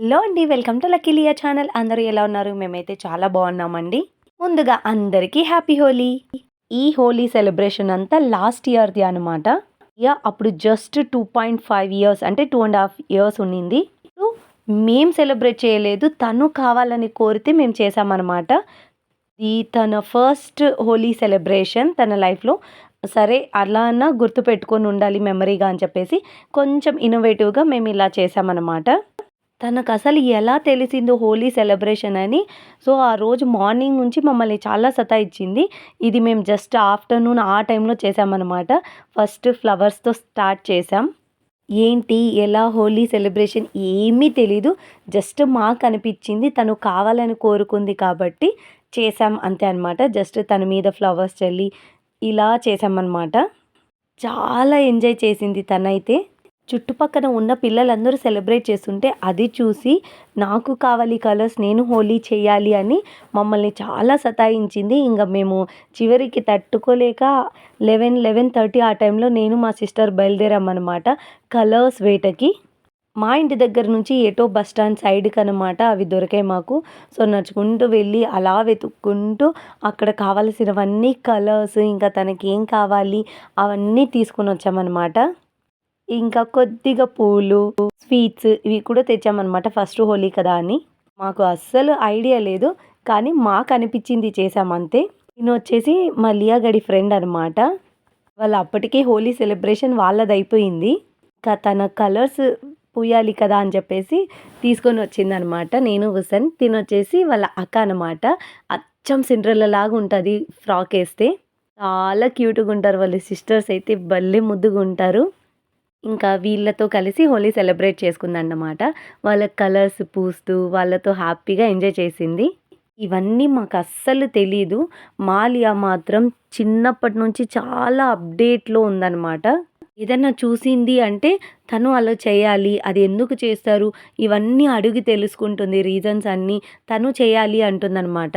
Hello అండి, welcome to lucky Liya channel. అందరూ ఎలా ఉన్నారు? మేమైతే చాలా బాగున్నామండి. ముందుగా అందరికీ హ్యాపీ హోలీ. ఈ హోలీ సెలబ్రేషన్ అంతా లాస్ట్ ఇయర్ది అనమాట. అప్పుడు జస్ట్ 2.5 ఇయర్స్ అంటే 2.5 ఇయర్స్ ఉన్నింది. మేం సెలబ్రేట్ చేయలేదు, తను కావాలని కోరితే మేము చేసామన్నమాట. ఇది తన ఫస్ట్ హోలీ సెలబ్రేషన్ తన లైఫ్లో. సరే అలా అన్నా గుర్తుపెట్టుకొని ఉండాలి మెమరీగా అని చెప్పేసి కొంచెం ఇన్నోవేటివ్గా మేము ఇలా చేసామన్నమాట. తనకసలు ఎలా తెలిసిందో హోలీ సెలబ్రేషన్ అని. సో, ఆ రోజు మార్నింగ్ నుంచి మమ్మల్ని చాలా సతాయిచ్చింది. ఇది మేము జస్ట్ ఆఫ్టర్‌నూన్ ఆ టైంలో చేశామనమాట. ఫస్ట్ ఫ్లవర్స్‌తో స్టార్ట్ చేశాం. ఏంటి, ఎలా హోలీ సెలబ్రేషన్ ఏమీ తెలీదు. జస్ట్ మాకనిపిచ్చింది తను కావాలని కోరుకుంది కాబట్టి చేశాం అంతే అనమాట. జస్ట్ తన మీద ఫ్లవర్స్ చల్లి ఇలా చేశామనమాట. చాలా ఎంజాయ్ చేసింది తనైతే. చుట్టుపక్కన ఉన్న పిల్లలందరూ సెలబ్రేట్ చేస్తుంటే అది చూసి నాకు కావాలి కలర్స్, నేను హోలీ చేయాలి అని మమ్మల్ని చాలా సతాయించింది. ఇంక మేము చివరికి తట్టుకోలేక 11:30 ఆ టైంలో నేను మా సిస్టర్ బయలుదేరామన్నమాట కలర్స్ వేటకి. మా ఇంటి దగ్గర నుంచి ఎటో బస్ స్టాండ్ సైడ్కి అనమాట అవి దొరికాయి మాకు. సో, నడుచుకుంటూ వెళ్ళి అలా వెతుక్కుంటూ అక్కడ కావాల్సినవన్నీ కలర్స్, ఇంకా తనకి ఏం కావాలి అవన్నీ తీసుకొని వచ్చామన్నమాట. ఇంకా కొద్దిగా పూలు, స్వీట్స్ ఇవి కూడా తెచ్చామనమాట ఫస్ట్ హోలీ కదా అని. మాకు అస్సలు ఐడియా లేదు, కానీ మాకనిపించింది చేసామంతే. తినొచ్చేసి మా లియా గడి ఫ్రెండ్ అనమాట. వాళ్ళు అప్పటికే హోలీ సెలబ్రేషన్ వాళ్ళదయిపోయింది. ఇంకా తన కలర్స్ పూయాలి కదా అని చెప్పేసి తీసుకొని వచ్చిందనమాట. నేను హుసేన్ తినొచ్చేసి వాళ్ళ అక్క అనమాట. అచ్చం సిండ్రెల్లా లాగా ఉంటుంది ఫ్రాక్ వేస్తే. చాలా క్యూట్‌గా ఉంటారు వాళ్ళ సిస్టర్స్ అయితే, భలే ముద్దుగా ఉంటారు. ఇంకా వీళ్ళతో కలిసి హోలీ సెలబ్రేట్ చేసుకుందన్నమాట. వాళ్ళకి కలర్స్ పూస్తూ వాళ్ళతో హ్యాపీగా ఎంజాయ్ చేసింది. ఇవన్నీ మాకు అస్సలు తెలీదు. మాలియా మాత్రం చిన్నప్పటి నుంచి చాలా అప్డేట్‌లో ఉందన్నమాట. ఏదన్నా చూసింది అంటే తను అలా చేయాలి, అది ఎందుకు చేస్తారు ఇవన్నీ అడిగి తెలుసుకుంటుంది, రీజన్స్ అన్నీ. తను చేయాలి అంటుందన్నమాట.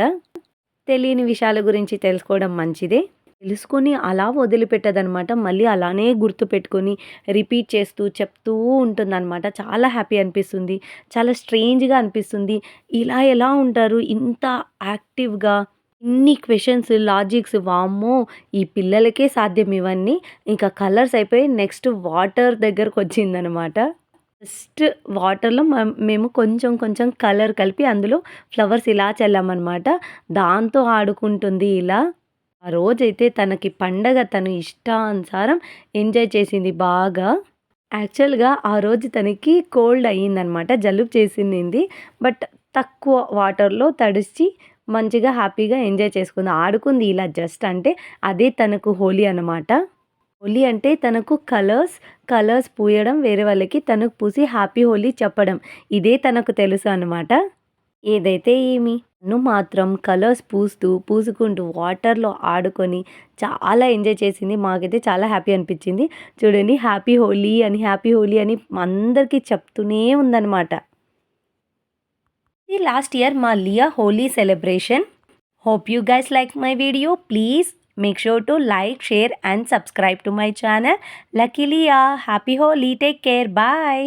తెలియని విషయాల గురించి తెలుసుకోవడం మంచిదే. తెలుసుకొని అలా వదిలిపెట్టదనమాట. మళ్ళీ అలానే గుర్తుపెట్టుకొని రిపీట్ చేస్తూ చెప్తూ ఉంటుందనమాట. చాలా హ్యాపీ అనిపిస్తుంది. చాలా స్ట్రేంజ్‌గా అనిపిస్తుంది. ఇలా ఎలా ఉంటారు ఇంత యాక్టివ్‌గా? ఇన్ని క్వెషన్స్, లాజిక్స్ వామ్మో! ఈ పిల్లలకే సాధ్యం ఇవన్నీ. ఇంకా కలర్స్ అయిపోయి నెక్స్ట్ వాటర్ దగ్గరకొచ్చిందనమాట. జస్ట్ వాటర్‌లో మేము కొంచెం కొంచెం కలర్ కలిపి అందులో ఫ్లవర్స్ ఇలా చల్లామనమాట. దాంతో ఆడుకుంటుంది ఇలా. ఆ రోజైతే తనకి పండగ, తను ఇష్టానుసారం ఎంజాయ్ చేసింది బాగా. యాక్చువల్‌గా ఆ రోజు తనకి కోల్డ్ అయ్యిందనమాట. జలుబు చేసింది. బట్ తక్కువ వాటర్‌లో తడిసి మంచిగా హ్యాపీగా ఎంజాయ్ చేసుకుంది. ఆడుకుంది ఇలా జస్ట్. అంటే అదే తనకు హోలీ అనమాట. హోలీ అంటే తనకు కలర్స్ పూయడం, వేరే వాళ్ళకి తనకు పూసి హ్యాపీ హోలీ చెప్పడం. ఇదే తనకు తెలుసు అనమాట. ఏదైతే ఏమి, తను మాత్రం కలర్స్ పూసుకుంటూ వాటర్‌లో ఆడుకొని చాలా ఎంజాయ్ చేసింది. మాకైతే చాలా హ్యాపీ అనిపించింది. చూడండి హ్యాపీ హోలీ అని, హ్యాపీ హోలీ అని అందరికీ చెప్తూనే ఉందనమాట. ఇది లాస్ట్ ఇయర్ మా లియా Holi celebration. Hope you guys like my video. Please make sure to like, share and subscribe to my channel. Lucky Liya. Happy Holi. Take care. Bye.